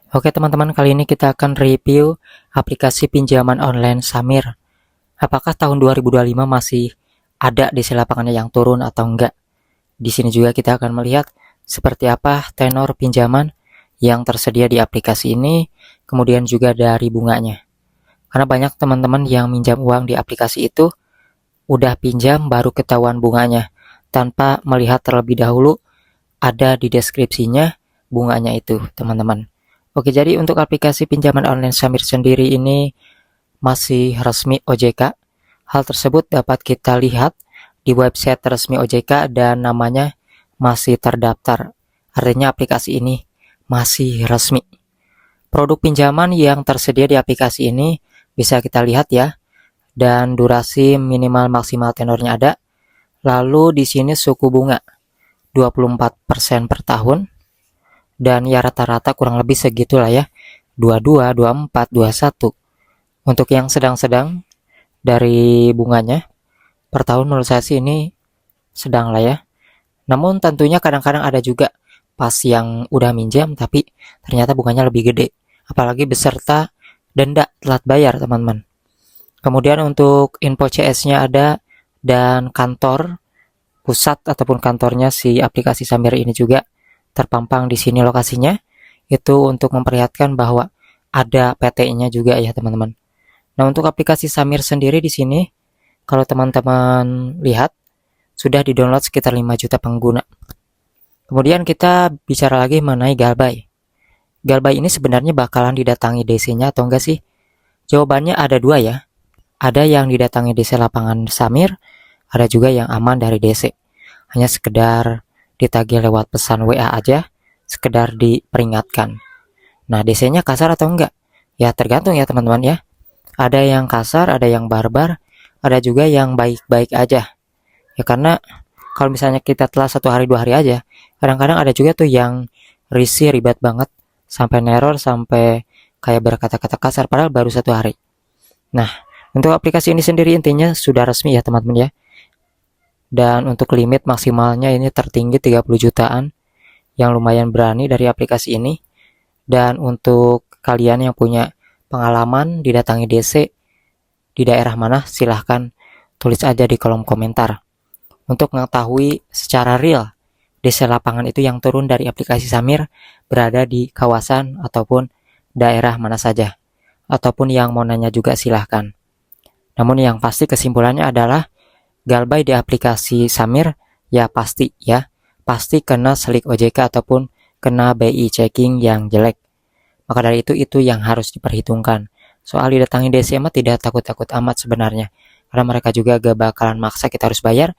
Oke teman-teman, kali ini kita akan review aplikasi pinjaman online Samir. Apakah tahun 2025 masih ada di lapangannya yang turun atau enggak? Di sini juga kita akan melihat seperti apa tenor pinjaman yang tersedia di aplikasi ini, kemudian juga dari bunganya. Karena banyak teman-teman yang minjam uang di aplikasi itu udah pinjam baru ketahuan bunganya tanpa melihat terlebih dahulu ada di deskripsinya bunganya itu, teman-teman. Oke, jadi untuk aplikasi pinjaman online Samir sendiri ini masih resmi OJK. Hal tersebut dapat kita lihat di website resmi OJK dan namanya masih terdaftar. Artinya aplikasi ini masih resmi. Produk pinjaman yang tersedia di aplikasi ini bisa kita lihat ya. Dan durasi minimal maksimal tenornya ada. Lalu di sini suku bunga 24% per tahun. Dan ya rata-rata kurang lebih segitulah ya. 22, 24, 21. Untuk yang sedang-sedang dari bunganya per tahun menurut saya sih ini sedang lah ya. Namun tentunya kadang-kadang ada juga pas yang udah minjam tapi ternyata bunganya lebih gede. Apalagi beserta denda telat bayar, teman-teman. Kemudian untuk info CS-nya ada dan kantor pusat ataupun kantornya si aplikasi Samir ini juga terpampang di sini lokasinya. Itu untuk memperlihatkan bahwa ada PT-nya juga ya, teman-teman. Nah, untuk aplikasi Samir sendiri di sini, kalau teman-teman lihat, sudah di-download sekitar 5 juta pengguna. Kemudian kita bicara lagi mengenai Galbay. Galbay ini sebenarnya bakalan didatangi DC-nya atau enggak sih? Jawabannya ada dua ya. Ada yang didatangi DC lapangan Samir, ada juga yang aman dari DC. Hanya sekedar ditagih lewat pesan WA aja, sekedar diperingatkan. Nah, DC-nya kasar atau enggak? Ya tergantung ya teman-teman ya. Ada yang kasar, ada yang barbar, ada juga yang baik-baik aja. Ya karena kalau misalnya kita telah 1 hari 2 hari aja, kadang-kadang ada juga tuh yang risih ribet banget, sampai neror, sampai kayak berkata-kata kasar, padahal baru 1 hari. Nah, untuk aplikasi ini sendiri intinya sudah resmi ya teman-teman ya. Dan untuk limit maksimalnya ini tertinggi 30 jutaan, yang lumayan berani dari aplikasi ini. Dan untuk kalian yang punya pengalaman didatangi DC di daerah mana, silahkan tulis aja di kolom komentar. Untuk mengetahui secara real DC lapangan itu yang turun dari aplikasi Samir berada di kawasan ataupun daerah mana saja. Ataupun yang mau nanya juga silahkan. Namun yang pasti kesimpulannya adalah Galbay di aplikasi Samir ya pasti kena selik OJK ataupun kena BI checking yang jelek. Maka dari itu yang harus diperhitungkan. Soal didatangi DC mah tidak takut-takut amat sebenarnya. Karena mereka juga gak bakalan maksa kita harus bayar.